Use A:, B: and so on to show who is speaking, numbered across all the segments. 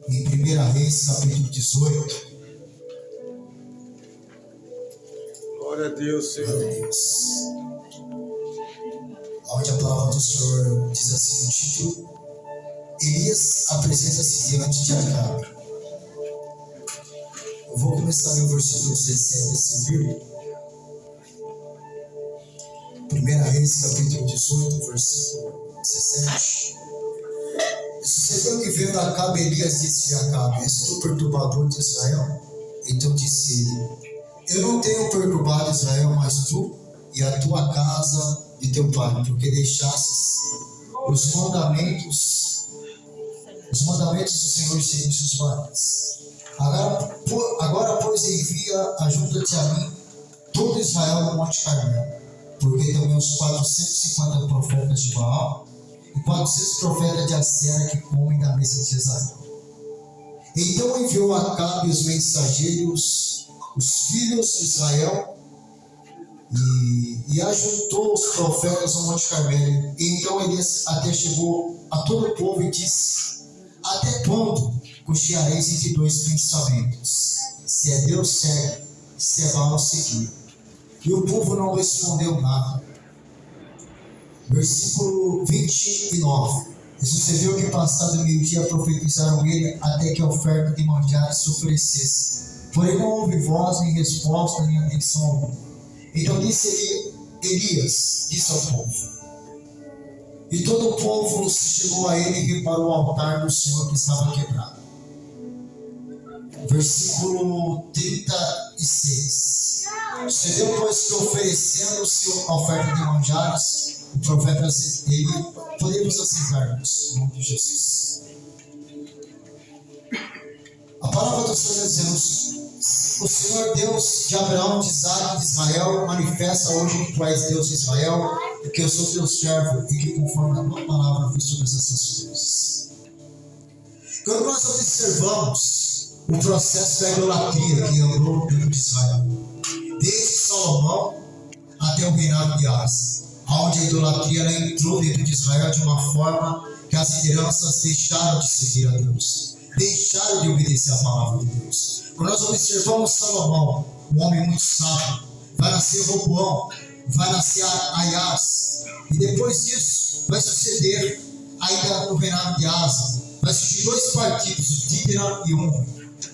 A: em 1 Reis, capítulo 18.
B: Glória a Deus, Senhor.
A: Glória a Deus. Onde a palavra do Senhor diz assim no título: Elias apresenta-se diante de Acabe. Eu vou começar meu versículo 17 assim, viu? 1 Reis, capítulo 18, versículo 17. Sucedeu que vendo Acabe, Elias disse a Acabe: És tu perturbador de Israel? Então disse ele: Eu não tenho perturbado Israel, mas tu e a tua casa de teu pai, porque deixastes os mandamentos do Senhor e seguiste os bares. Agora, pois, envia, ajunta-te a mim, todo Israel no Monte Carmelo, porque também os 450 profetas de Baal e 400 profetas de Acera que comem da mesa de Jezabel. Então enviou Acabe os mensageiros, os filhos de Israel, e ajuntou os profetas no Monte Carmelo. E então Elias até chegou a todo o povo e disse: Até quando cocheareis entre dois pensamentos? Se é Deus, segue; se é Baal, seguir. E o povo não respondeu nada. Versículo 29. E sucedeu que, passado meio-dia, profetizaram ele até que a oferta de manjares se oferecesse. Porém não houve voz, nem resposta, nem atenção alguma. Então disse Elias, disse ao povo. E todo o povo se chegou a ele e reparou o altar do Senhor que estava quebrado. Versículo 36. Sucedeu, pois, que oferecendo-se a oferta de manjares, o profeta ele, podemos assentar-nos, em nome de Jesus. A palavra do Senhor dizendo: o Senhor Deus de Abraão, de Isaac e de Israel, manifesta hoje que tu és Deus de Israel, e que eu sou teu servo, e que conforme a tua palavra fiz todas essas coisas. Quando nós observamos o processo da idolatria que andou dentro de Israel, desde Salomão até o reinado de Asa, onde a idolatria ela entrou dentro de Israel de uma forma que as lideranças deixaram de seguir a Deus, deixaram de obedecer a palavra de Deus. Quando nós observamos Salomão, um homem muito sábio, vai nascer Roboão, vai nascer Aias, e depois disso vai suceder, ainda no reinado de Asa, vai surgir dois partidos, o Tíbera e o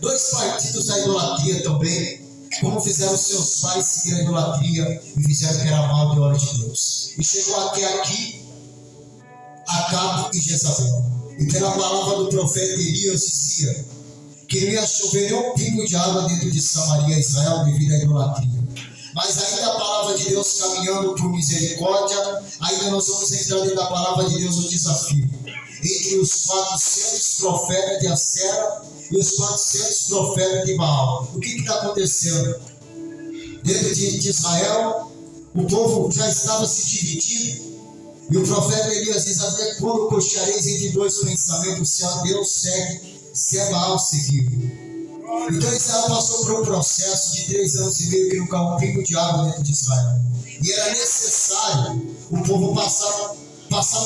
A: dois partidos da idolatria também, como fizeram seus pais seguir a idolatria e fizeram que era mal de hora de Deus. E chegou até aqui Acabe e Jezabel. E pela palavra do profeta Elias dizia que não ia chover nem um pingo de água dentro de Samaria, Israel, devido à idolatria. Mas ainda a palavra de Deus caminhando por misericórdia, ainda nós vamos entrar dentro da palavra de Deus no desafio. Entre os 400 profetas de Acera e os 400 profetas de Baal. O que está acontecendo? Dentro de Israel, o povo já estava se dividindo. E o profeta Elias diz: até quando cocheareis entre dois pensamentos? Se é Deus, segue; se é Baal, seguir. Então Israel passou por um processo de 3 anos e meio que não caiu um pingo de água dentro de Israel. E era necessário o povo passar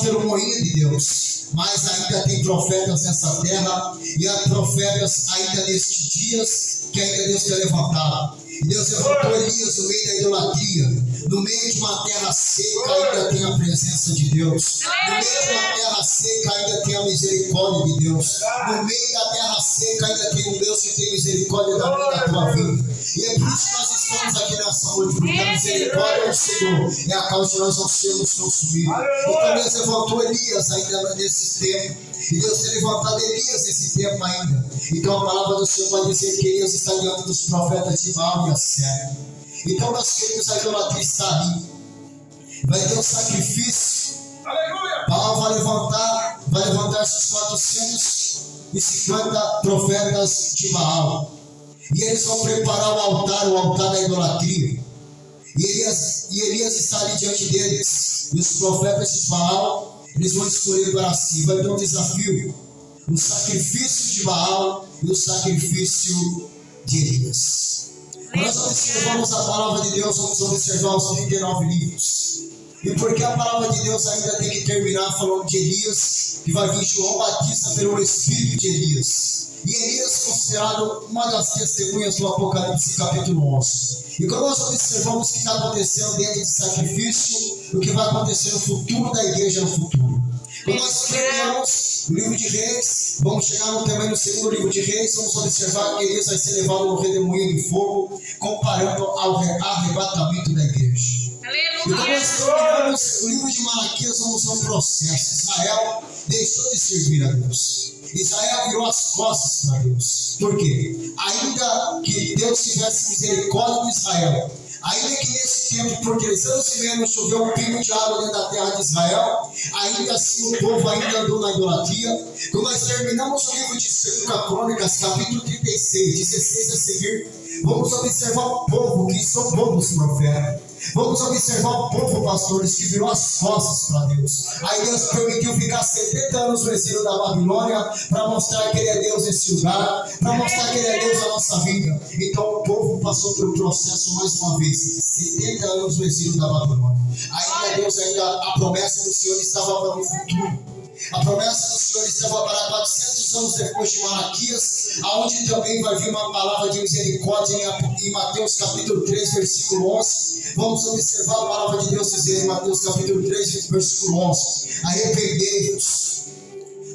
A: pelo moinho de Deus. Mas ainda tem profetas nessa terra, e há profetas ainda nestes dias que ainda Deus tem levantado. E Deus levantou Elias no meio da idolatria. No meio de uma terra seca ainda tem a presença de Deus. No meio de uma terra seca ainda tem a misericórdia de Deus. No meio da terra seca ainda tem um Deus que tem misericórdia da minha e da tua vida. E é por isso que nós estamos aqui nessa noite, porque a misericórdia do Senhor é a causa de nós não sermos consumidos. Então Deus levantou Elias ainda nesse tempo. E Deus tem levantado Elias nesse tempo ainda. Então a palavra do Senhor vai dizer que Elias está diante dos profetas de Baal e Acera. Então, meus queridos, a idolatria está ali. Vai ter um sacrifício. Baal vai levantar esses 450 profetas de Baal. E eles vão preparar o altar da idolatria. E Elias está ali diante deles. E os profetas de Baal, eles vão escolher para si. Vai ter um desafio: o sacrifício de Baal e o sacrifício de Elias. Quando nós observamos a palavra de Deus, vamos observar os 39 livros. E porque a palavra de Deus ainda tem que terminar falando de Elias, que vai vir João Batista pelo Espírito de Elias. E Elias considerado uma das testemunhas do Apocalipse capítulo 11. E quando nós observamos o que está acontecendo dentro de sacrifício, o que vai acontecer no futuro da igreja no futuro. Quando nós terminamos o livro de Reis, vamos chegar também no segundo livro de Reis, vamos observar que Elias vai ser levado no redemoinho de fogo, comparando ao arrebatamento da igreja. E quando nós terminamos o livro de Malaquias, vamos ver um processo. Israel deixou de servir a Deus. Israel virou as costas para Deus. Por quê? Ainda que Deus tivesse misericórdia de Israel, ainda que nesse tempo, por 3 anos e meio, choveu um pingo de água dentro da terra de Israel, ainda assim o povo ainda andou na idolatria. Quando nós terminamos o livro de 2 Crônicas, capítulo 36, 16 a seguir, vamos observar o povo que são povos profetas. Vamos observar o povo, pastores, que virou as costas para Deus. Aí Deus permitiu ficar 70 anos no exílio da Babilônia para mostrar que Ele é Deus nesse lugar, para mostrar que Ele é Deus na nossa vida. Então o povo passou pelo processo mais uma vez, 70 anos no exílio da Babilônia. Ainda Deus, a promessa do Senhor estava para o futuro. A promessa do Senhor estava para 400 anos depois de Malaquias, aonde também vai vir uma palavra de misericórdia em Mateus capítulo 3, versículo 11. Vamos observar a palavra de Deus dizer em Mateus capítulo 3, versículo 11. Arrependei-vos,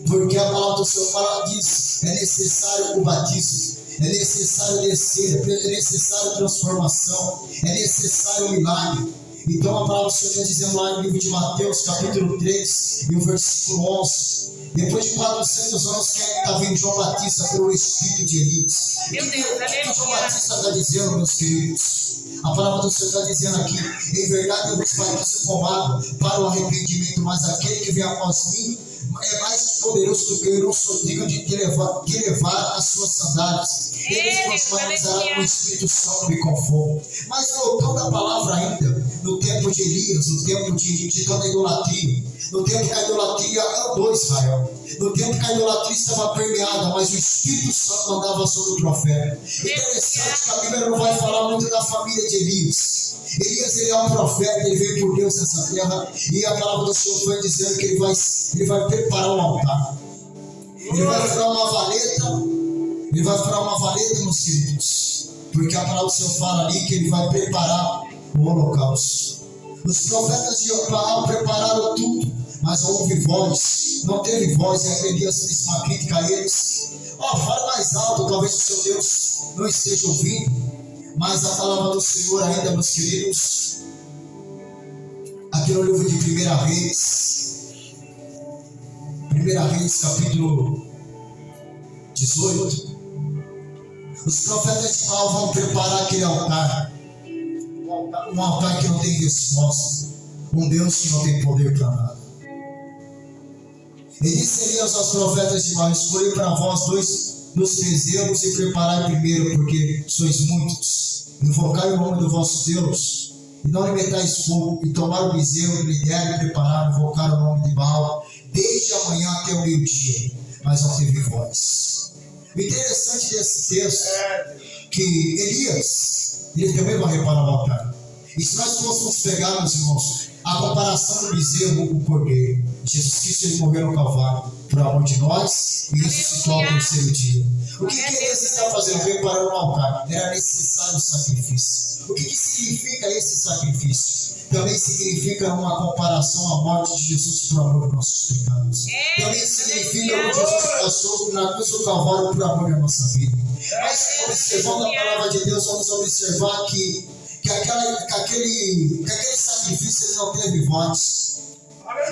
A: porque a palavra do Senhor diz, é necessário o batismo, é necessário descer, é necessário transformação, é necessário um milagre. Então a palavra do Senhor está dizendo lá no livro de Mateus, capítulo 3, e o versículo 11. Depois de 400 anos, quem estava em João Batista pelo Espírito de Elias? O que João Batista está dizendo, meus queridos? A palavra do Senhor está dizendo aqui: em verdade eu vos batizo com água para o arrependimento, mas aquele que vem após mim é mais poderoso do que eu, não sou digno de levar as suas sandálias. Ele nos batizará com o Espírito Santo e com fogo. Mas voltando à palavra ainda, no tempo de Elias, no tempo de toda a idolatria, no tempo que a idolatria andou Israel, no tempo que a idolatria estava permeada, mas o Espírito Santo andava sobre o profeta. Interessante que a Bíblia não vai falar muito da família de Elias. Elias, ele é um profeta, ele veio por Deus nessa terra, e a palavra do Senhor foi dizendo que ele vai preparar um altar. Ele vai furar uma valeta, meus queridos, porque a palavra do Senhor fala ali que ele vai preparar o holocausto. Os profetas de Baal prepararam tudo, mas não houve voz, não teve voz, e aí Elias fez uma crítica a eles: fala mais alto, talvez o seu Deus não esteja ouvindo. Mas a palavra do Senhor ainda, meus queridos, aqui no livro de 1 Reis, capítulo 18, os profetas de Baal vão preparar aquele altar, um altar que não tem resposta, um Deus que não tem poder para nada. E disse Elias aos profetas de Baal: escolhi para vós 2 dos bezerros e preparai primeiro, porque sois muitos. Invocai o nome do vosso Deus, e não lhe metais fogo, e tomar o bezerro, lhe deram e prepararam, invocar o nome de Baal, desde a manhã até o meio-dia, mas não teve voz. O interessante desse texto é que Elias, ele também vai reparar o altar. E se nós fôssemos pegar, meus irmãos, a comparação do bezerro com o cordeiro, Jesus Cristo, ele morreu no Calvário por amor de nós e ressuscitou ao 3º dia. O que Elias está fazendo? Reparando o altar. Era necessário o sacrifício. O que significa esse sacrifício? Também significa uma comparação à morte de Jesus por amor dos nossos pecados. Também significa que Jesus passou na cruz do Calvário por amor da nossa vida. Mas observando a palavra de Deus, vamos observar que aquele sacrifício ele não teve voz.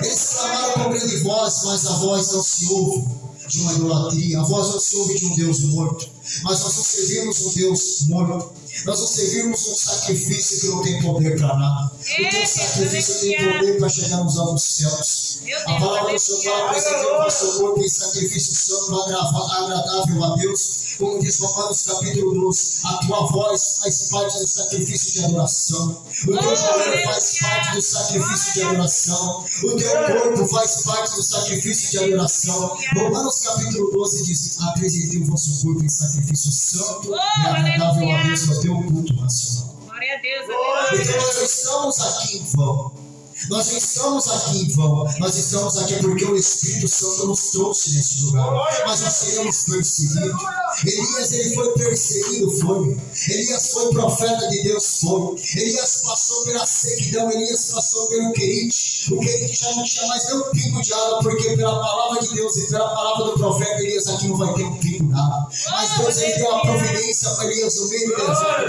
A: Eles clamaram com grande voz, mas a voz não se ouve de uma idolatria, a voz não se ouve de um Deus morto. Mas nós não servimos um Deus morto, nós não servimos um sacrifício que não tem poder para nada. O teu sacrifício tem poder para chegar nos altos céus. A palavra do Senhor fala: apresentei o vosso corpo em sacrifício santo, agradável a Deus. Como diz Romanos capítulo 12, a tua voz faz parte do sacrifício de adoração, o teu joelho faz parte do sacrifício de adoração, o teu corpo faz parte do sacrifício de adoração. Romanos capítulo 12 diz: apresentei o vosso corpo em sacrifício santo e agradável a Deus, que é o teu culto racional.
C: Glória a Deus, aleluia.
A: Então nós não estamos aqui em vão. Nós não estamos aqui em vão, nós estamos aqui porque o Espírito Santo nos trouxe nesse lugar. Mas nós seremos perseguidos. Elias, ele foi perseguido, foi. Elias foi profeta de Deus, foi. Elias passou pela sequidão, Elias passou pelo querite. O querite já não tinha mais nem um pingo de água, porque pela palavra de Deus e pela palavra do profeta Elias aqui não vai ter um pingo d'água. Mas Deus, ele deu a providência para Elias no meio do deserto.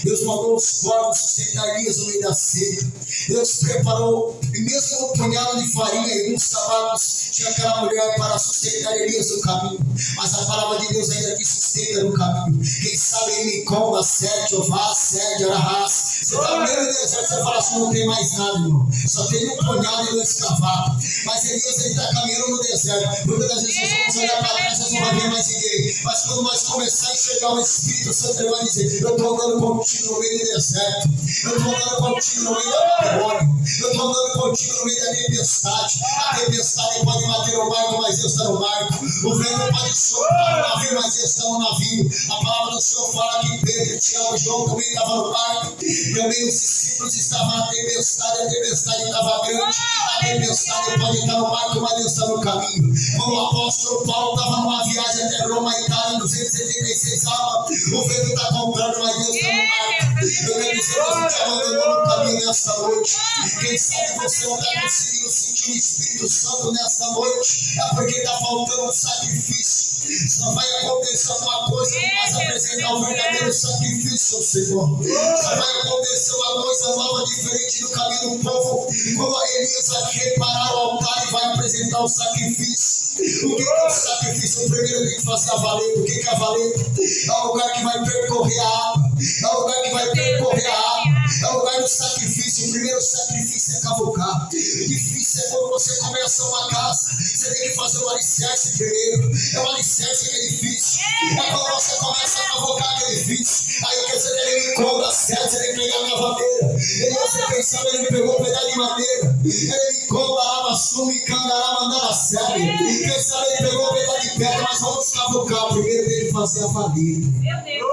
A: Deus mandou os corvos sustentar Elias no meio da seca. Deus preparou, e mesmo um punhado de farinha e alguns cavalos, tinha aquela mulher para sustentar Elias no caminho. Mas a palavra de Deus ainda te sustenta no caminho. Quem sabe ele encontra, sede, ová, sede, arahás. Você está no meio do deserto, você fala assim, não tem mais nada, irmão. Só tem um punhado e um escavado. Mas Elias, ele está caminhando no deserto. Muitas das vezes nós vamos olhar para trás, nós não vai ver mais ninguém. Mas quando nós começar a enxergar o Espírito Santo, ele vai dizer, eu estou andando contigo no meio do deserto. Eu estou andando contigo no meio da Babilônia. Eu estou andando contigo no meio da tempestade. A tempestade pode bater no barco, mas Deus está no barco. O vento pode soprar no navio, mas Deus está no navio. A palavra do Senhor fala que Pedro, Tiago e João também estavam no barco. Também os discípulos estavam na tempestade. A tempestade estava grande. A tempestade pode estar no barco, mas Deus está no caminho. Como o apóstolo Paulo estava numa viagem até Roma, Itália, em 276 almas. O vento está contrário, mas Deus está no barco. Eu quero dizer, Deus não te abandonou no caminho nesta noite. Quem sabe você não está conseguindo sentir o Espírito Santo nesta noite, é porque está faltando um sacrifício. Só vai acontecer uma coisa, não vais apresentar o verdadeiro sacrifício ao Senhor. Só vai acontecer uma coisa nova, diferente do caminho do povo. Quando Elias vai reparar o altar e vai apresentar o sacrifício. O que é o sacrifício? O primeiro tem que fazer a valeta. O que é a valeta? É o lugar que vai percorrer a água. É o lugar que vai percorrer a água. É o lugar do sacrifício. O primeiro sacrifício é cavocar. Difícil é quando você começa uma casa. Você tem que fazer o alicerce primeiro. É o alicerce que é difícil. É quando você começa a cavocar que é difícil. Aí quer dizer, ele me conta certo, você tem que pegar a cavadeira. Ele você pensava, ele pegou um pedaço de madeira. Ele me conta, lava, suma e candará, mandar a série. Quem sabe ele pegou um pedaço de pedra, mas vamos cavocar. Primeiro tem que fazer a valeta.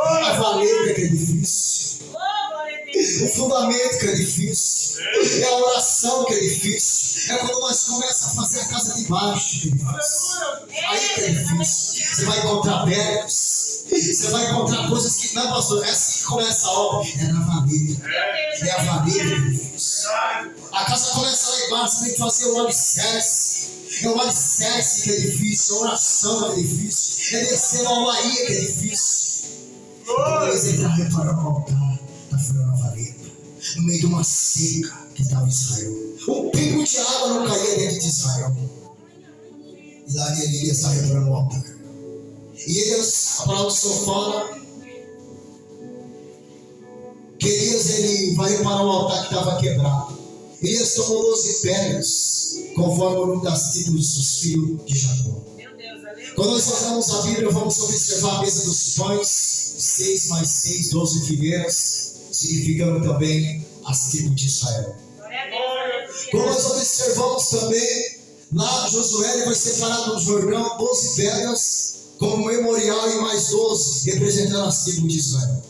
A: A valeta que é difícil. O fundamento que é difícil. É a oração que é difícil. É quando nós começamos a fazer a casa de baixo que é difícil. Aí que é difícil. Você vai encontrar becos. Você vai encontrar coisas que não, pastor. É assim que começa a obra. É na valeta. É a valeta que é difícil. A casa começa lá embaixo. Você tem que fazer o alicerce. É o alicerce que é difícil. É a oração que é difícil. É descer a olaria que é difícil. Depois ele está reparando o altar. Está furando a valeta. No meio de uma seca que estava Israel. Um pingo de água não caía dentro de Israel. E lá Elias está reparando o altar. E Elias, a palavra do Senhor fala que Elias ele vai reparar o altar que estava quebrado. Elias tomou 12 pedras, conforme o número das tribos dos filhos de Jacó. Quando nós olhamos a Bíblia, vamos observar a mesa dos pães, 6 mais 6, 12 figueiras, significando também as tribos de Israel. Quando nós observamos também, lá Josué ele vai separar do Jordão 12 pedras, como memorial, e mais 12, representando as tribos de Israel.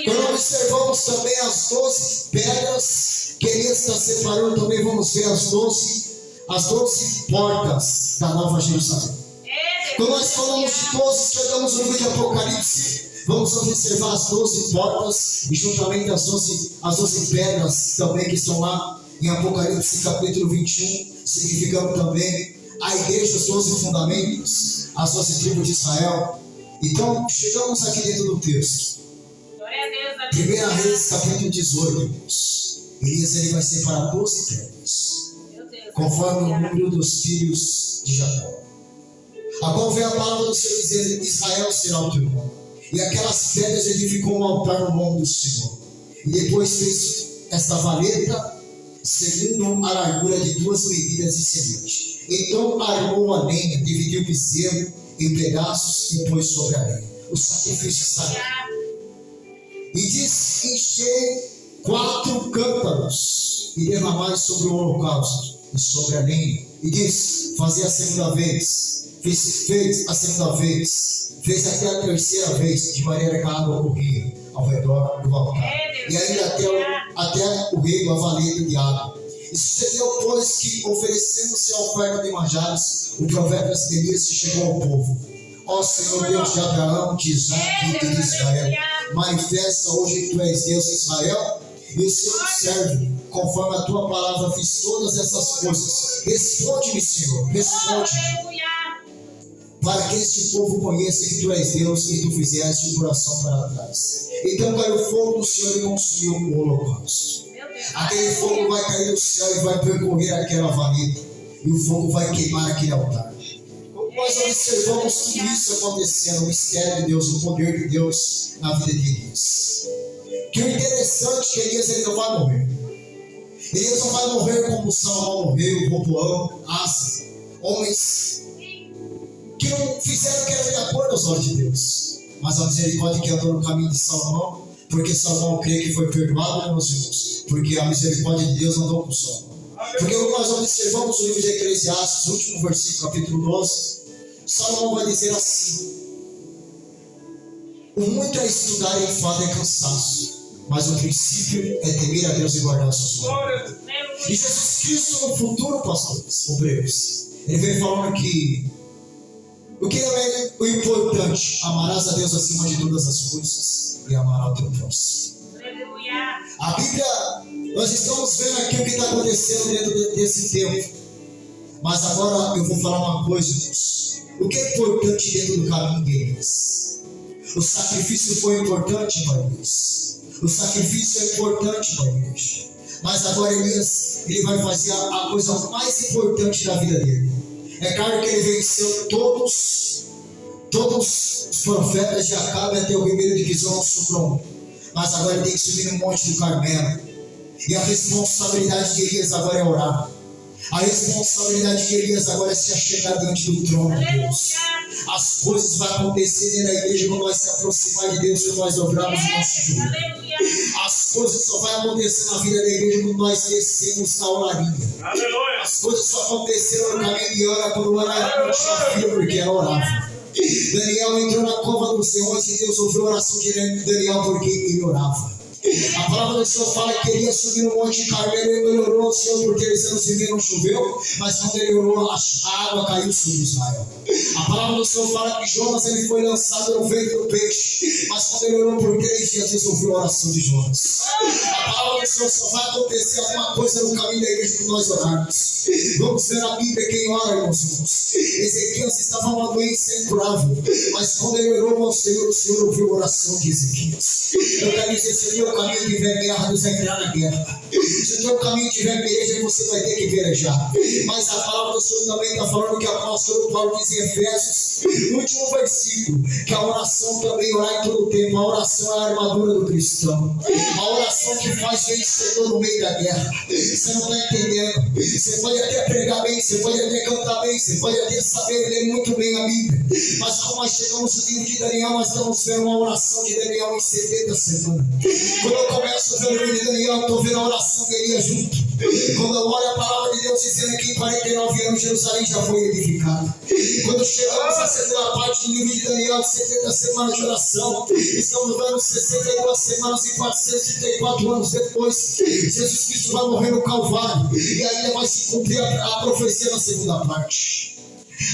A: Quando observamos também as 12 pedras que Elias está separando, também vamos ver as 12 portas da Nova Jerusalém. Quando nós falamos de 12, chegamos no livro de Apocalipse, vamos observar as 12 portas e juntamente as 12 pedras também que estão lá em Apocalipse capítulo 21, significando também a igreja, os 12 fundamentos, as 12 tribos de Israel. Então, chegamos aqui dentro do texto. 1 Reis capítulo 18, irmãos. Elias ele vai separar 12 pedras, conforme o número dos filhos de Jacó. Agora vem a palavra do Senhor dizendo: Israel será o teu nome. E aquelas pedras edificou um altar no nome do Senhor. E depois fez esta valeta, segundo a largura de 2 medidas e semente. Então armou a lenha, dividiu o bezerro em pedaços e pôs sobre a lenha. O sacrifício está aqui. E diz: enchei 4 cântaros e derramai sobre o holocausto e sobre a lenha. E diz: fazia a segunda vez. Fez a segunda vez, fez até a terceira vez, de maneira que a água corria ao redor do altar. E ainda até o rego, a valeta de água. E sucedeu, pois, que, oferecendo-se a oferta de manjares, o profeta Elias se chegou ao povo. Ó Senhor Deus de Abraão, de Isaac e de Israel, manifesta hoje que tu és Deus de Israel, e o Senhor serve, conforme a tua palavra fiz todas essas coisas. Responde-me, Senhor, responde, para que este povo conheça que tu és Deus e tu fizeste o coração para trás. Então caiu o fogo do Senhor e consumiu o holocausto. Aquele fogo vai cair do céu e vai percorrer aquela valeta, e o fogo vai queimar aquele altar. Nós observamos tudo isso acontecendo, o mistério de Deus, o poder de Deus na vida de Elias. Que o interessante é que Elias ele não vai morrer. Elias não vai morrer como Salomão morreu, Roboão, Asa, homens que não fizeram o que era de acordo aos olhos de Deus. Mas a misericórdia que andou no caminho de Salomão, porque Salomão crê que foi perdoado, meus irmãos, porque a misericórdia de Deus andou com Salomão. Porque nós observamos o livro de Eclesiastes, o último versículo, capítulo 12, Salomão vai dizer assim: o muito é estudar e enfado é cansaço, mas o princípio é temer a Deus e guardar os seus mandamentos. E Jesus Cristo no futuro, pastores, obreiros, ele vem falando que o que é o importante? Amarás a Deus acima de todas as coisas e amarás o teu próximo. A Bíblia, nós estamos vendo aqui o que está acontecendo dentro desse tempo. Mas agora eu vou falar uma coisa, irmãos. O que é importante dentro do caminho deles? O sacrifício foi importante para eles. O sacrifício é importante para eles. Mas agora Elias, ele vai fazer a coisa mais importante da vida dele. É claro que ele venceu todos os profetas de Acabe até o ribeiro de Quizon ao Sopron. Mas agora ele tem que subir no Monte do Carmelo. E a responsabilidade de Elias agora é orar. A responsabilidade de Elias agora é se achegar diante do trono de Deus. As coisas vão acontecer dentro da igreja quando nós se aproximar de Deus, quando nós dobrarmos o nosso joelho. As coisas só vão acontecer na vida da igreja quando nós descemos na oraria. As coisas só aconteceram no caminho de Ana quando Ana não tinha filho porque ela orava. Daniel entrou na cova dos leões e Deus ouviu a oração de Daniel porque ele orava. A palavra do Senhor fala que ele ia subir no Monte Carmelo e ele orou ao Senhor porque eles anos e meio não choveu, mas quando ele orou, a água caiu sobre Israel. A palavra do Senhor fala que Jonas ele foi lançado no ventre do peixe, mas quando ele orou por 3 dias, Deus ouviu a oração de Jonas. A palavra do Senhor só vai acontecer alguma coisa no caminho da igreja quando nós orarmos. Vamos ver na Bíblia quem ora, irmãos. Ezequias estava uma doença incurável, mas quando ele orou ao Senhor, o Senhor ouviu a oração de Ezequias. Eu quero dizer, se o teu caminho tiver guerra, Deus vai entrar na guerra. Se o teu caminho tiver peleja, você vai ter que pelejar. Mas a palavra do Senhor também está falando que o apóstolo Paulo diz em Efésios, no último versículo, que a oração também orar em todo o tempo. A oração é a armadura do cristão. A oração que faz vencedor no meio da guerra. Você não está entendendo. Você pode até pregar bem, você pode até cantar bem, você pode até saber ler muito bem a Bíblia. Mas como nós chegamos no livro de Daniel, nós estamos vendo uma oração de Daniel em 70 semanas. Quando eu começo a ver o livro de Daniel, eu estou vendo a oração de Elias junto. Quando eu olho a palavra de Deus dizendo que em 49 anos Jerusalém já foi edificada. Quando chegamos à segunda parte do livro de Daniel, 70 semanas de oração, estamos vendo 62 semanas e 434 anos depois, Jesus Cristo vai morrer no Calvário, e ainda vai se cumprir a profecia na segunda parte.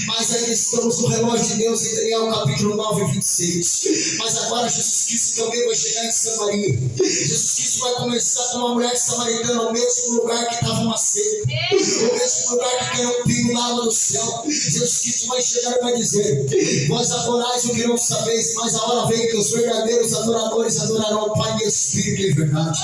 A: Mas ainda estamos no relógio de Deus em Daniel capítulo 9, 26. Mas agora Jesus Cristo também vai chegar em Samaria. Jesus Cristo vai começar com uma mulher samaritana, o mesmo lugar que estava uma seca, o mesmo lugar que caiu um pingo na água do céu. Jesus Cristo vai chegar e vai dizer: vós adorais o que não sabeis, mas a hora vem que os verdadeiros adoradores adorarão o Pai em espírito e verdade.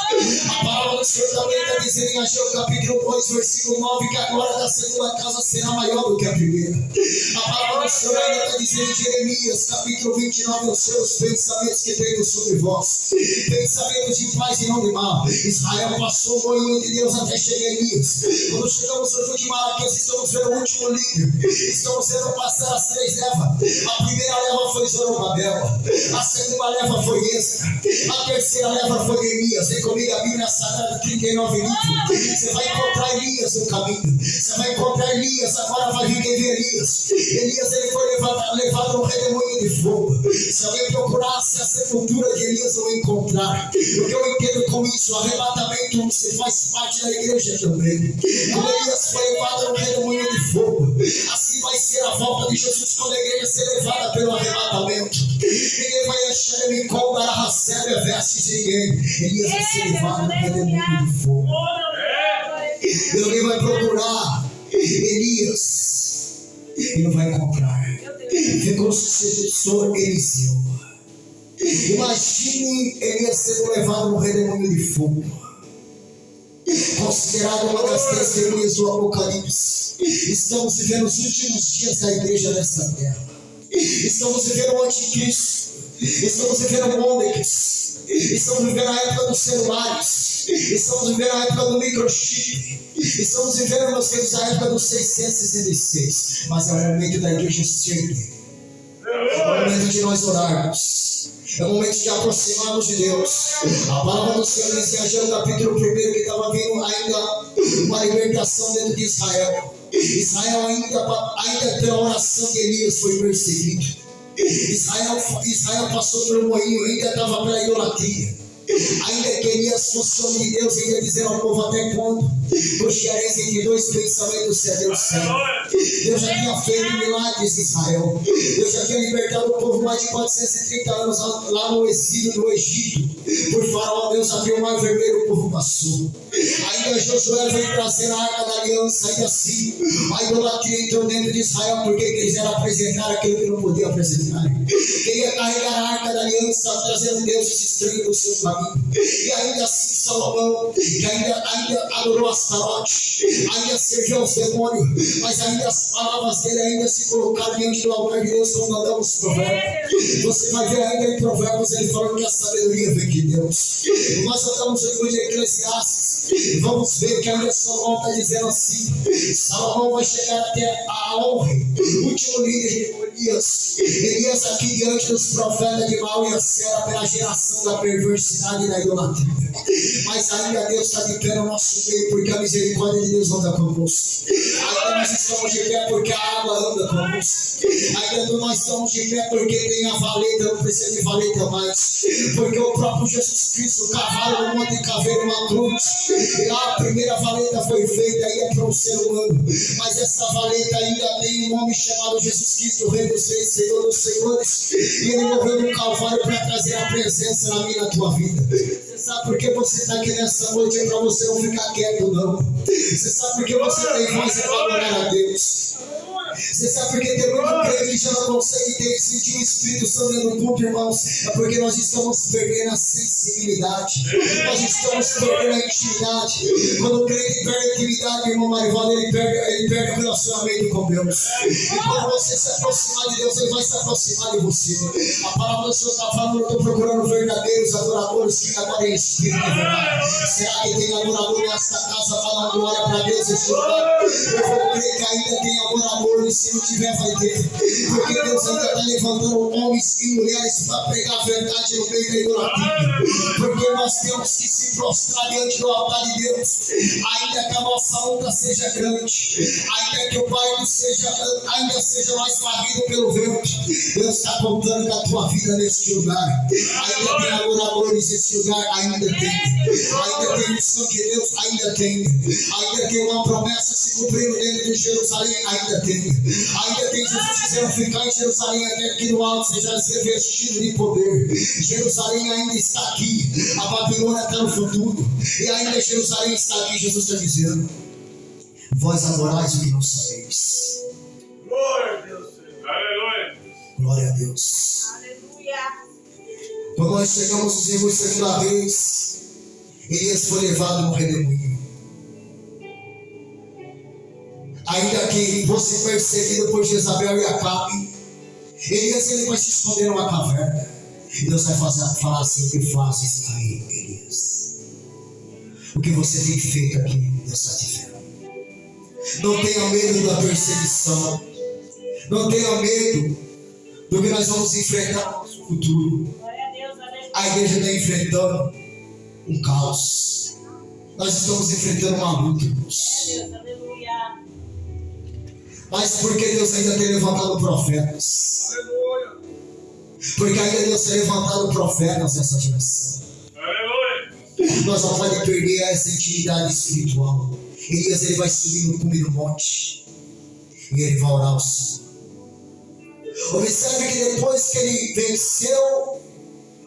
A: A palavra do Senhor também está dizendo em Ageu capítulo 2, versículo 9, que a glória da segunda casa será maior do que a primeira. A palavra do Senhor ainda está dizendo em Jeremias capítulo 29, os seus pensamentos que tenho sobre vós, pensamentos de paz e não de mal. Israel passou o moinho de Deus até chegar a Elias. Quando chegamos no livro de Malaquias, estamos vendo o último livro, estamos vendo passar as 3 levas. A primeira leva foi Zorobabel, a segunda leva foi Esdras, a terceira leva foi Neemias. Vem comigo a Bíblia Sagrada, 39 livros. Você vai encontrar Elias no caminho, você vai encontrar Elias. Agora vai vir quem vê Elias. Elias ele foi levado no redemoinho de fogo. fogo. Se alguém procurasse a sepultura de Elias, não encontrar. Porque eu entendo com isso, o arrebatamento se faz parte da igreja também. Como Elias foi levado no redemoinho de fogo, assim vai ser a volta de Jesus quando a igreja ser levada pelo arrebatamento. Ninguém vai achar me cobrar a recebe vestes de ninguém. Elias vai ser levado no redemoinho de fogo. E alguém vai procurar Elias e não vai encontrar. Ficou o sucessor Eliseu. Imagine Elias sendo levado no redemoinho de fogo, considerado uma das testemunhas do Apocalipse. Estamos vivendo os últimos dias da igreja nesta terra. Estamos vivendo o anticristo. Estamos vivendo o Môndex. Estamos vivendo a época dos celulares. Estamos vivendo a época do microchip. Estamos vivendo, meus queridos, a época dos 666. Mas é o momento da igreja se erguer. É o momento de nós orarmos. É o momento de aproximarmos de Deus. A palavra do Senhor diz em Ageu capítulo 1 que estava vindo ainda uma libertação dentro de Israel. Israel ainda pela oração de Elias foi perseguido. Israel passou pelo moinho, ainda estava pela idolatria. Ainda que Elias fosse homem de Deus, ainda dizendo ao povo: até quando cocheareis entre dois pensamentos, se é Deus certo? Deus já tinha feito milagres em Israel. Deus já tinha libertado o povo mais de 430 anos lá no exílio do Egito. Por Faraó, Deus abriu o mar vermelho, o povo passou. Ainda Josué veio trazer a arca da aliança. Ainda assim, a idolatria entrou dentro de Israel, porque quiseram apresentar aquilo que não podia apresentar. Queria carregar a arca da aliança, trazendo Deus estranho do seu caminho. E ainda assim Salomão, que ainda adorou Astarote, ainda serviu aos demônios, mas ainda as palavras dele ainda se colocaram diante do altar de Deus, como andamos os provérbios. Você vai ver ainda em Provérbios ele falando que a sabedoria vem de Deus. Nós andamos no livro de Eclesiastes, vamos ver que ainda Salomão está dizendo assim: Salomão vai chegar até a honra, o último líder de Elias aqui diante dos profetas de Baal e Acera pela geração da perversidade e da idolatria. Mas ainda Deus está de pé no nosso meio, porque a misericórdia de Deus anda conosco. Ainda nós estamos de pé porque a água anda conosco. Ainda nós estamos de pé porque tem a valeta, não precisa de valeta mais. Porque o próprio Jesus Cristo, cavalo no monte Caveiro, uma cruz. E lá a primeira valeta foi feita, aí é para o ser humano. Mas essa valeta ainda tem um homem chamado Jesus Cristo, Rei dos Reis, Senhor dos Senhores. E ele morreu no Calvário para trazer a presença na minha, na tua vida. Você sabe por que você está aqui nessa noite? É para você não ficar quieto, não. Você sabe por que você tem voz para adorar a Deus? Você sabe por que tem muito crente que já não consegue sentir o Espírito Santo dentro do culto, irmãos? É porque nós estamos perdendo a sensibilidade. Nós estamos perdendo a intimidade. Quando o crente perde a intimidade, irmão Marivaldo, ele perde o relacionamento com Deus. E quando você se aproximar de Deus, ele vai se aproximar de você. A palavra do Senhor está falando: eu estou procurando verdadeiros adoradores que adorem em espírito e verdade. Será que tem adorador nesta casa falando glória para Deus esse lugar? Eu vou crer que ainda tem adorador, e se não tiver, vai ter. Porque Deus ainda está levantando homens e mulheres para pregar a verdade no meio da idolatria. Porque nós temos que se prostrar diante do altar de Deus. Ainda que a nossa luta seja grande, ainda que o bairro ainda seja mais varrido pelo vento, Deus está contando com a tua vida neste lugar. Ainda tem adoradores neste lugar, ainda tem. Ainda tem missão de Deus, ainda tem. Ainda tem uma promessa se cumprindo dentro de Jerusalém, ainda tem. Ainda tem Jesus dizendo: ficar em Jerusalém até que no alto seja revestido de poder. Jerusalém ainda está aqui, a Babilônia está no futuro, e ainda Jerusalém está aqui. Jesus está dizendo: vós adorais o que não sabeis.
B: Glória a Deus, Senhor. Aleluia.
A: Glória a Deus.
C: Aleluia.
A: Quando nós chegamos nos livros segunda vez, Elias foi levado no redemoinho. Ainda que fosse perseguido por Jezabel e Acabe, Elias ele vai se esconder numa caverna. E Deus vai falar assim: o que fazes aí, Elias? O que você tem feito aqui, Deus está te vendo. Não tenha medo da perseguição. Não tenha medo do que nós vamos enfrentar no futuro. A igreja está enfrentando um caos. Nós estamos enfrentando uma luta, irmãos. Mas porque Deus ainda tem levantado profetas. Porque ainda Deus tem levantado profetas nessa geração.
B: Aleluia.
A: Nós não podemos perder essa intimidade espiritual. Elias, ele vai subir no cume do monte e ele vai orar ao Senhor. Observe que depois que ele venceu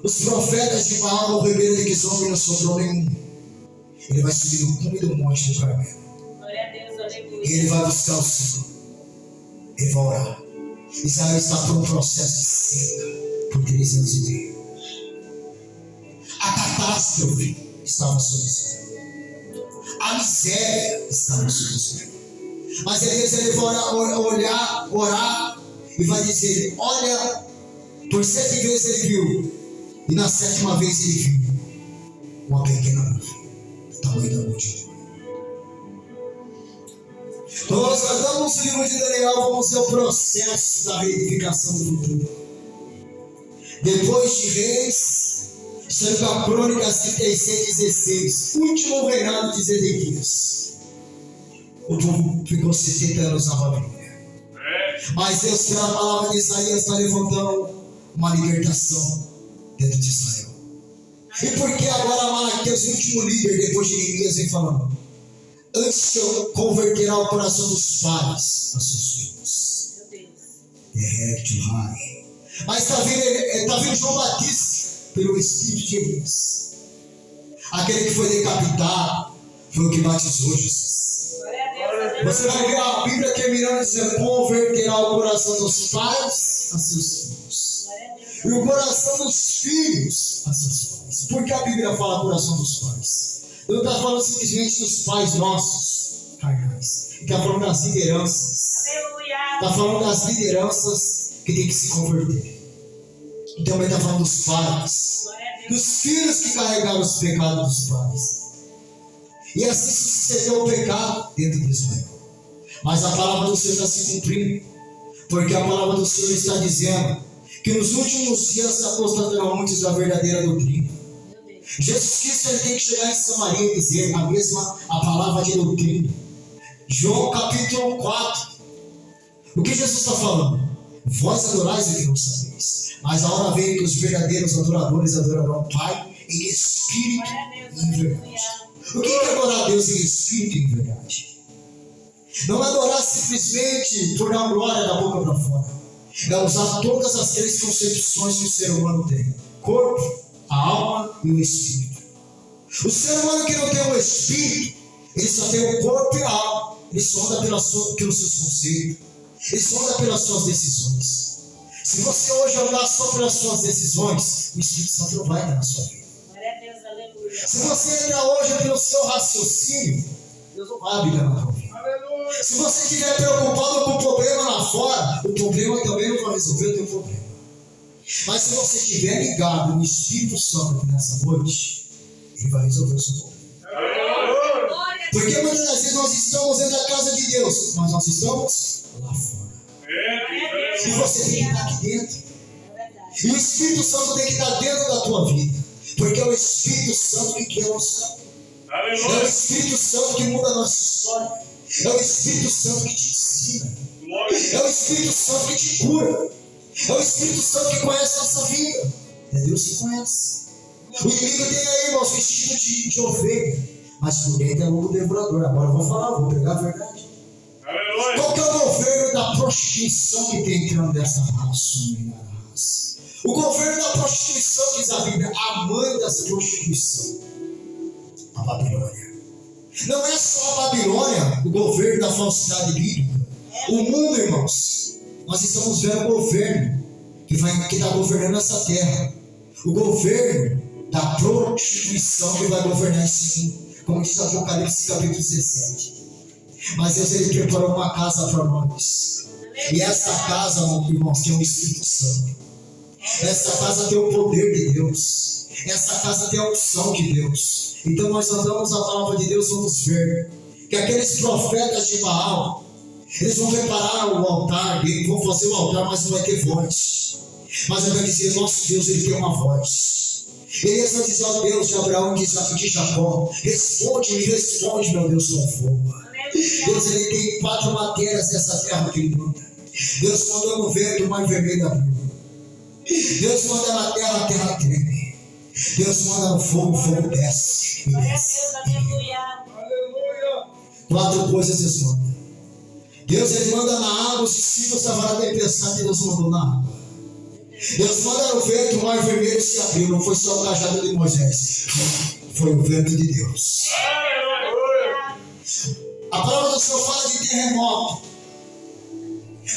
A: os profetas de Baal, o rebelo de Quizombe, não sobrou nenhum. Ele vai subir no cume do monte do Carmelo.
C: Glória a Deus, aleluia.
A: E ele vai buscar o Senhor. Ele vai orar. Israel está por um processo de seca por 3 anos e meio. A catástrofe estava sobre Israel. A miséria estava sobre Israel. Mas Elias, ele vai orar e vai dizer: olha, por 7 vezes ele viu, e na 7ª vez ele viu uma pequena nuvem, do tamanho da mão de Deus. Então nós tratamos o livro de Daniel, vamos ver o processo da reedificação do futuro. Depois de Reis, Segundo a Crônicas 36:16, último reinado de Zedequias, o povo ficou 70 anos na Babilônia. Mas Deus, pela palavra de Isaías, está levantando uma libertação dentro de Israel. E por que agora Malaquias, o último líder, depois de Neemias, vem falando: antes eu converterá o coração dos pais aos seus filhos.
C: Meu Deus.
A: Derrete o raio. Mas está vindo João Batista pelo Espírito de Elias. Aquele que foi decapitado foi o que batizou Jesus.
C: Glória a Deus, aleluia.
A: Você vai ver a Bíblia terminando dizendo: converterá o coração dos pais a seus filhos.
C: Glória a Deus.
A: E o coração dos filhos a seus pais. Por que a Bíblia fala coração dos pais? Não está falando simplesmente dos pais nossos carnais. Está falando das lideranças.
C: Aleluia.
A: Está falando das lideranças que tem que se converter. E também está falando dos pais,
C: Glória a Deus.
A: dos filhos que carregaram os pecados dos pais. E assim sucedeu o pecado dentro de Israel. Mas a palavra do Senhor está se cumprindo, porque a palavra do Senhor está dizendo que nos últimos dias se apostatarão muitos da verdadeira doutrina.
C: Meu Deus.
A: Jesus Cristo, ele tem que chegar em Samaria e dizer a palavra de doutrina. João capítulo 4. O que Jesus está falando? Vós adorais o que não sabeis, mas a hora vem que os verdadeiros adoradores adorarão o Pai em espírito
C: Glória a
A: e
C: Deus,
A: em
C: aleluia.
A: verdade. O que é adorar a Deus em espírito e em verdade? Não é adorar simplesmente por dar glória da boca para fora. É usar todas as 3 concepções que o ser humano tem: corpo, a alma e o espírito. O ser humano que não tem o espírito, ele só tem o corpo e a alma. Ele só anda pelos seus conceitos. Ele só anda pelas suas decisões. Se você hoje andar só pelas suas decisões, o Espírito Santo não vai estar na sua vida.
C: Glória a Deus, aleluia.
A: Se você entrar hoje pelo seu raciocínio, Deus não vai habitar na sua vida.
B: Aleluia.
A: Se você estiver preocupado com o problema lá fora, o problema também não vai resolver o teu problema. Mas se você estiver ligado no Espírito Santo aqui nessa noite, ele vai resolver o seu problema.
B: Aleluia.
C: Glória a Deus.
A: Porque muitas das vezes nós estamos dentro da casa de Deus, mas nós estamos lá fora. E você tem que estar aqui dentro.
C: É verdade.
A: E o Espírito Santo tem que estar dentro da tua vida. Porque é o Espírito Santo que quer nosso caminho. É o
B: Aleluia.
A: Espírito Santo que muda a nossa história. É o Espírito Santo que te ensina.
B: Glória.
A: É o Espírito Santo que te cura. É o Espírito Santo que conhece a nossa vida. É Deus que conhece. O inimigo tem aí, irmãos, vestido de ovelha, mas por dentro é lobo devorador. Agora eu vou falar, vou pregar a verdade.
B: Aleluia.
A: Qual que é o governo da prostituição que tem entrando dessa raça, homem da raça? O governo da prostituição, diz a Bíblia, a mãe dessa prostituição, a Babilônia. Não é só a Babilônia o governo da falsidade bíblica. O mundo, irmãos, nós estamos vendo o governo que está governando essa terra. O governo da prostituição que vai governar esse mundo, como diz Apocalipse capítulo 17. Mas Deus, ele preparou uma casa para nós. E essa casa, irmãos, tem o Espírito Santo. Essa casa tem o poder de Deus. Essa casa tem a unção de Deus. Então nós andamos a palavra de Deus, vamos ver que aqueles profetas de Baal, eles vão preparar o altar, eles vão fazer o altar, mas não vai ter voz. Mas ele vai dizer: nosso Deus, ele tem uma voz. Ele vai dizer ao Deus de Abraão e de Jacó: responde-me, responde, meu Deus, com fogo. Deus, ele tem 4 matérias nessa terra que ele manda. Deus mandou no vento o mar vermelho abriu. Deus manda na terra, a terra treme. Deus manda no fogo, o fogo desce. E
C: Glória a
A: desce.
C: Deus, aleluia.
A: Quatro coisas Deus manda. Deus ele manda na água, os discípulos estavam até pensando que Deus mandou na água. Deus manda no vento, o mar vermelho se abriu. Não foi só o cajado de Moisés, foi o vento de Deus. A palavra do Senhor fala de terremoto.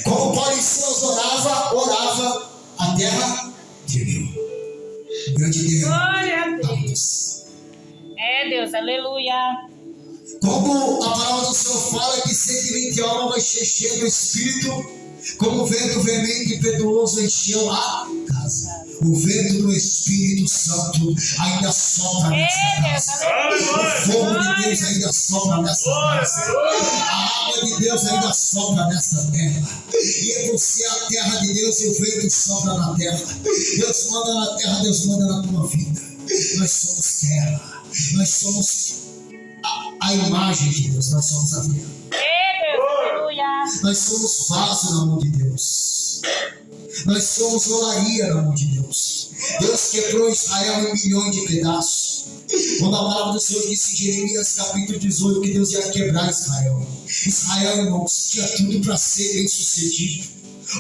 A: Como Paulo e Silas orava, a terra tremeu. Grande terremoto.
C: Glória a Deus. É Deus, aleluia.
A: Como a palavra do Senhor fala que sentimento e alma vai cheio do Espírito, como o vento veemente e impetuoso encheu a casa. O vento do Espírito Santo ainda sopra nessa casa. O fogo de Deus ainda sopra nessa casa. A água de Deus ainda sopra nessa terra. E é você a terra de Deus e o vento sopra na terra. Deus manda na terra, Deus manda na tua vida. Nós somos terra. Nós somos a imagem de Deus. Nós somos a terra. Nós somos vaso na mão de Deus. Nós somos olaria na mão de Deus. Deus quebrou Israel em milhões de pedaços. Quando a palavra do Senhor disse em Jeremias capítulo 18 que Deus ia quebrar Israel. Israel, irmãos, tinha tudo para ser bem sucedido.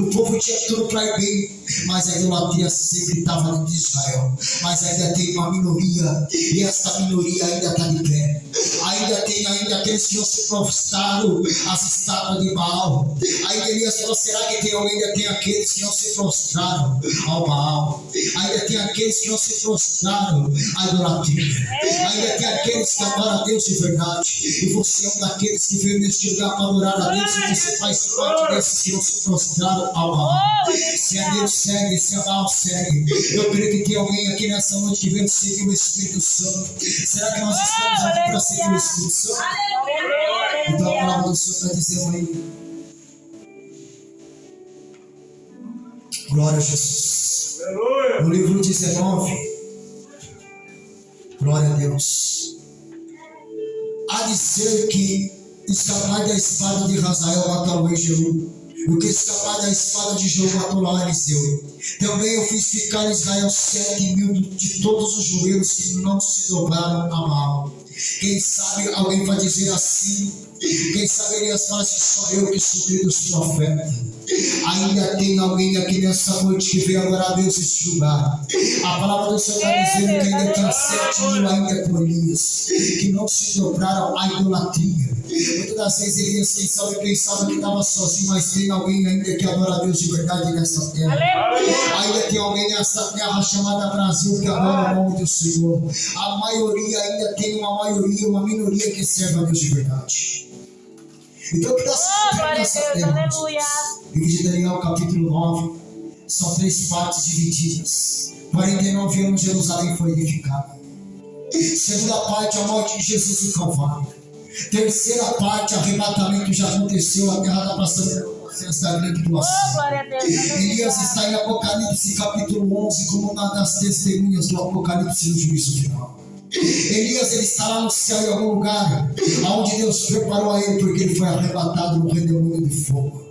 A: O povo tinha tudo para ir bem, mas a idolatria sempre estava dentro de Israel. Mas ainda tem uma minoria, e essa minoria ainda está de pé. Ainda tem aqueles que não se prostraram às estátuas de Baal. Aí Elias falou: será que ainda tem aqueles que não se prostraram ao Baal? Ainda tem aqueles que não se prostraram à idolatria. Ainda tem aqueles que adoram a Deus de verdade. E você é um daqueles que veio neste lugar para adorar a Deus, e você faz parte desses que não se prostraram ao Baal. Se é Deus, segue. Se é Baal, segue. Eu creio que tem alguém aqui nessa noite que veio seguir o Espírito Santo. Será que nós estamos aqui para seguir o Espírito Santo? Então a palavra do Senhor está dizendo aí. Glória a Jesus. No livro 19, glória a Deus. Há de ser que escapar da espada de Razael matou o rei Jeú. O que escapar da espada de Jeú matou lá Eliseu. Também eu fiz ficar em Israel 7.000 de todos os joelhos que não se dobraram a Baal. Quem sabe alguém vai dizer assim? Quem sabe Elias fala que só eu que sou filho dos profetas. Ainda tem alguém aqui nessa noite que veio adorar a Deus neste lugar. A palavra do Senhor está dizendo que ainda tem 7.000 ainda com Elias, que não se dobraram à idolatria. Muitas das vezes Elias pensava que estava sozinho, mas tem alguém ainda que adora a Deus de verdade nessa terra. Ainda tem alguém nessa terra chamada Brasil que adora o nome do Senhor. A maioria ainda tem uma minoria que serve a Deus de verdade. Então o que está sendo nessa terra? Livro de Daniel capítulo 9, são 3 partes divididas. 49 anos Jerusalém foi edificada. Segunda parte, a morte de Jesus no Calvário. Terceira parte, arrebatamento já aconteceu, a terra está passando pelo processo da grande doação. Elias está em Apocalipse capítulo 11 como uma das testemunhas do Apocalipse no juízo final. Elias ele está lá no céu em algum lugar onde Deus preparou a ele, porque ele foi arrebatado no redemoinho de fogo.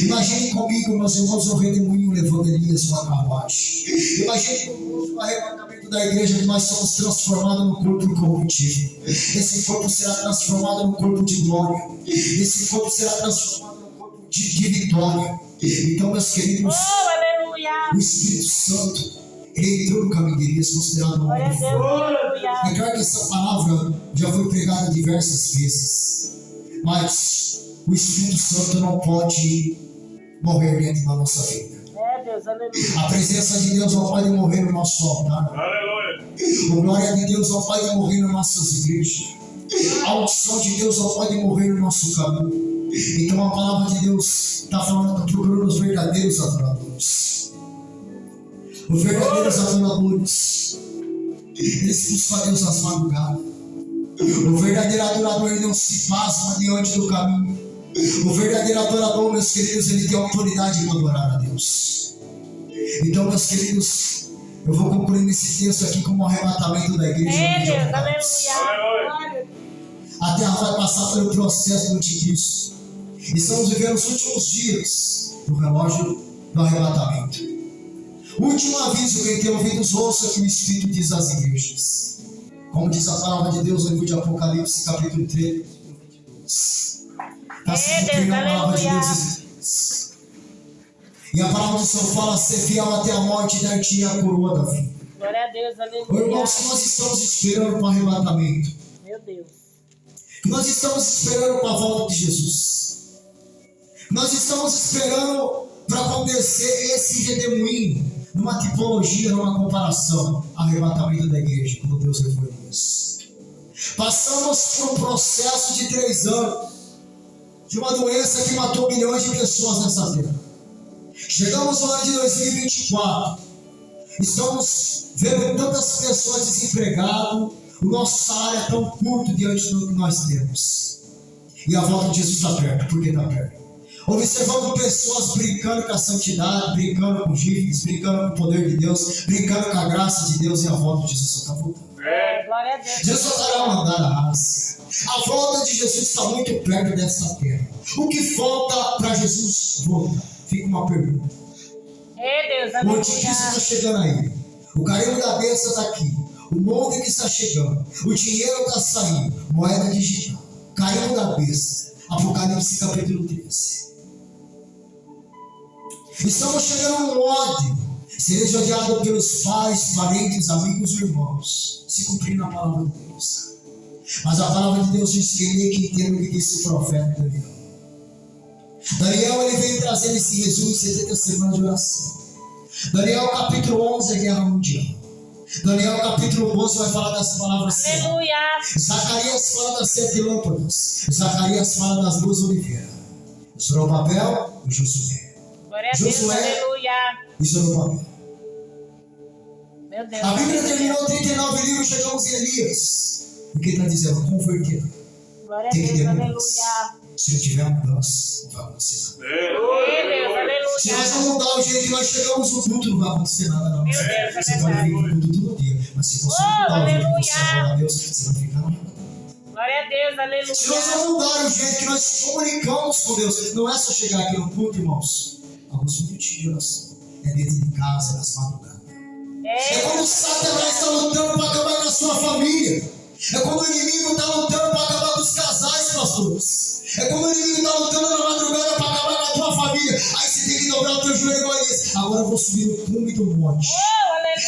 A: Imagine comigo, meus irmãos, o redemoinho levando Elias uma carruagem. Imagine comigo o arrebatamento da igreja, que nós somos transformados no corpo incorruptível. Esse corpo será transformado no corpo de glória. Esse corpo será transformado no corpo de vitória. Então, meus queridos, o Espírito Santo, ele entrou no caminho de Elias, considerado um homem de fogo. É claro que essa palavra já foi pregada diversas vezes, mas o Espírito Santo não pode morrer dentro da nossa vida. A presença de Deus não pode morrer no nosso altar. A glória de Deus não pode morrer nas nossas igrejas. A unção de Deus não pode morrer no nosso caminho. Então a palavra de Deus está falando, está procurando os verdadeiros adoradores. Os verdadeiros adoradores, eles buscam a Deus nas madrugadas. O verdadeiro adorador, ele não se pasma diante do caminho. O verdadeiro adorador, meus queridos, ele tem autoridade para adorar a Deus. Então, meus queridos, eu vou concluir nesse texto aqui como um arrebatamento da igreja. A terra vai passar pelo processo do anticristo. Estamos vivendo os últimos dias do relógio do arrebatamento. Último aviso, quem tem ouvidos ouça que o Espírito diz às igrejas. Como diz a palavra de Deus no livro de Apocalipse, capítulo 3. Está se cumprindo a palavra de Deus. E a palavra do Senhor fala: ser fiel até a morte e dar-te a coroa da vida.
C: Glória a Deus, aleluia.
A: Irmãos, nós estamos esperando para o arrebatamento.
C: Meu Deus.
A: Nós estamos esperando para a volta de Jesus. Nós estamos esperando para acontecer esse redemoinho, numa tipologia, numa comparação, arrebatamento da igreja, quando Deus reformou isso. Passamos por um processo de 3 anos, de uma doença que matou milhões de pessoas nessa terra. Chegamos no ano de 2024, estamos vendo tantas pessoas desempregadas, o nosso salário é tão curto diante do que nós temos. E a volta de Jesus está perto. Por que está perto? Observando pessoas brincando com a santidade, brincando com gifs, brincando com o poder de Deus, brincando com a graça de Deus, e a volta de Jesus está voltando.
C: Glória a Deus.
A: Jesus dará uma andada à Ásia. A volta de Jesus está muito perto dessa terra. O que falta para Jesus voltar? Fica uma pergunta.
C: Deus,
A: O anticristo está
C: aleluia.
A: chegando aí. O carimbo da besta está aqui. O molde que está chegando. O dinheiro está saindo. Moeda digital. Carimbo da besta. Apocalipse capítulo 13. Estamos chegando no ódio. Seja odiado pelos pais, parentes, amigos e irmãos. Se cumprindo a palavra de Deus. Mas a palavra de Deus diz que ele que entende o que disse o profeta Daniel. Daniel, ele veio trazendo esse resumo em 70 semanas de oração. Daniel capítulo 11 é guerra mundial. Daniel capítulo 12 vai falar das palavras certas.
C: Aleluia.
A: Zacarias fala das 7 lâmpadas. Zacarias fala das 2 oliveiras. Zorobabel e Josué.
C: Glória a Deus,
A: Josué
C: aleluia.
A: e Zorobabel.
C: Meu Deus.
A: A Bíblia
C: aleluia.
A: terminou 39 livros, chegamos em Elias. O que está dizendo? Converter.
C: Glória a
A: Tem que
C: Deus,
A: ter
C: aleluia.
A: mudança. Se não tiver mudança, não vai acontecer nada.
C: Deus,
A: Se nós
C: aleluia.
A: não mudar o jeito que nós chegamos no culto, não vai acontecer nada não.
C: Meu Deus, é
A: Você pode vir no culto todo dia, mas se você não mudar o jeito que você adora a Deus, você vai ficar no arrebatamento.
C: Glória a Deus,
A: Se nós
C: aleluia.
A: não mudar o jeito que nós nos comunicamos com Deus, não é só chegar aqui no culto, irmãos. Alguns minutinhos de oração. É dentro de casa, nas madrugadas. É quando o Satanás está lutando para acabar com a sua família. É quando o inimigo está lutando para acabar com os casais, pastores. É quando o inimigo está lutando na madrugada para acabar com a tua família. Aí você tem que dobrar o teu joelho igual Elias. Agora eu vou subir no cume do monte.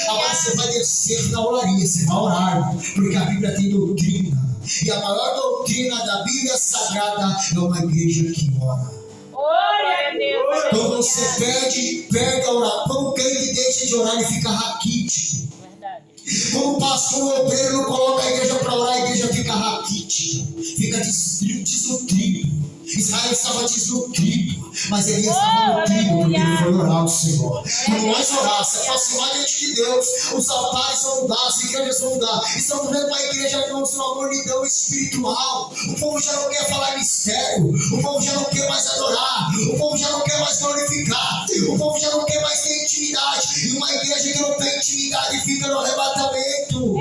A: Agora você vai descer na olaria, você vai orar. Porque a Bíblia tem doutrina. E a maior doutrina da Bíblia Sagrada é uma igreja que ora.
C: Glória a Deus,
A: Quando você
C: aleluia.
A: perde a orar. Quando o crente deixa de orar, ele fica raquítico.
C: Verdade.
A: Quando o pastor, o obreiro não coloca a igreja para orar, a igreja fica raquítica, fica desnutrido. Israel estava desnutrido, mas Elias estava nutrido porque ele foi orar ao Senhor. Quando nós orar, se aproximar diante de Deus, os altares vão mudar, as igrejas vão mudar. Estamos vendo uma igreja, irmãos, uma mornidão espiritual. O povo já não quer falar mistério, o povo já não quer mais adorar, o povo já não quer mais glorificar, o povo já não quer mais ter intimidade. E uma igreja que não tem intimidade fica no arrebatamento.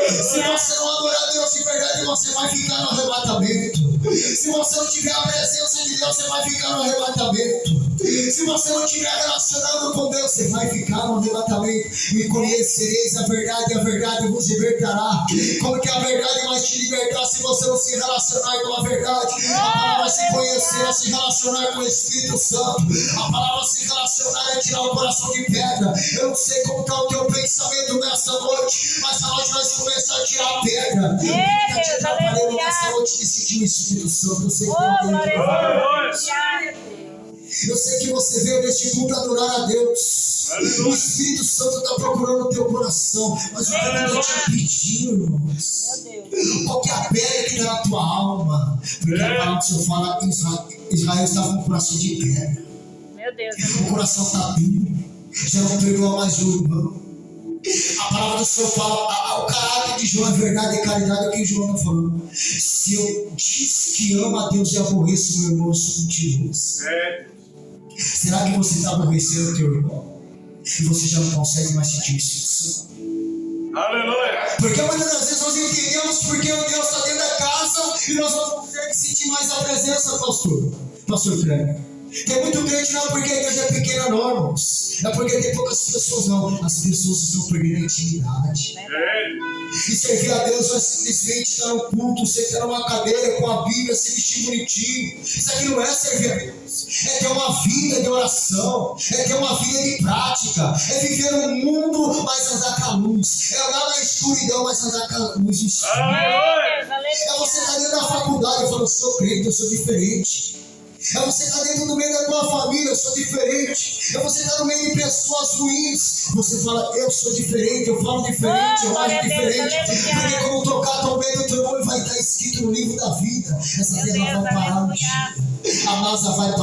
A: Se você não adorar a Deus de verdade, você vai ficar no arrebatamento. Se você não tiver a presença de Deus, você vai ficar no arrebatamento. Se você não estiver relacionando com Deus, você vai ficar no arrebatamento. E conhecereis a verdade vos libertará. Como que a verdade vai te libertar se você não se relacionar com a verdade? A palavra se conhecer é se relacionar com o Espírito Santo. A palavra se relacionar é tirar o coração de pedra. Eu não sei como está o teu pensamento nesta noite, mas a noite nós começar a tirar a pedra. O que está te atrapalhando nesta noite de sentir o Espírito Santo? Eu sei que
C: Oh,
A: não tem.
C: glória.
A: Eu sei que você veio neste culto adorar a Deus. O Espírito Santo está procurando o teu coração. Mas o que ele está te pedindo, irmãos?
C: Meu Deus.
A: Qual que é a pedra que está na tua alma? Porque a palavra do Senhor fala que Israel estava com o coração de pedra.
C: Meu Deus.
A: O coração está duro. Já não perdoa mais o irmão. A palavra do Senhor fala, o caráter de João é verdade e caridade, é o que João está falando. Se eu diz que ama a Deus e aborreço meu irmão, eu sou mentiroso. Será que você está aborrecendo o teu irmão? E você já não consegue mais sentir isso?
B: Aleluia.
A: Porque muitas das vezes nós entendemos porque o Deus está dentro da casa e nós não conseguimos sentir mais a presença, pastor Fred. Tem muito crente, não é porque a igreja é pequena, não, irmãos. É porque tem poucas pessoas, não. As pessoas estão perdendo a intimidade. E servir a Deus não é simplesmente estar no culto, sentar numa cadeira com a Bíblia, se vestir bonitinho. Isso aqui não é servir a Deus. É ter uma vida de oração. É ter uma vida de prática. É viver no mundo, mas andar com a luz. É andar na escuridão, mas andar com a luz do Espírito. É você estar dentro da faculdade e falar, eu sou crente, eu sou diferente. É você estar dentro do meio da tua família, eu sou diferente. É você estar no meio de pessoas ruins. Você fala, eu sou diferente, eu falo diferente, eu acho diferente. Porque quando tocar tão bem no teu nome vai estar escrito no livro da vida. Essa terra vai parar um dia. A NASA vai parar.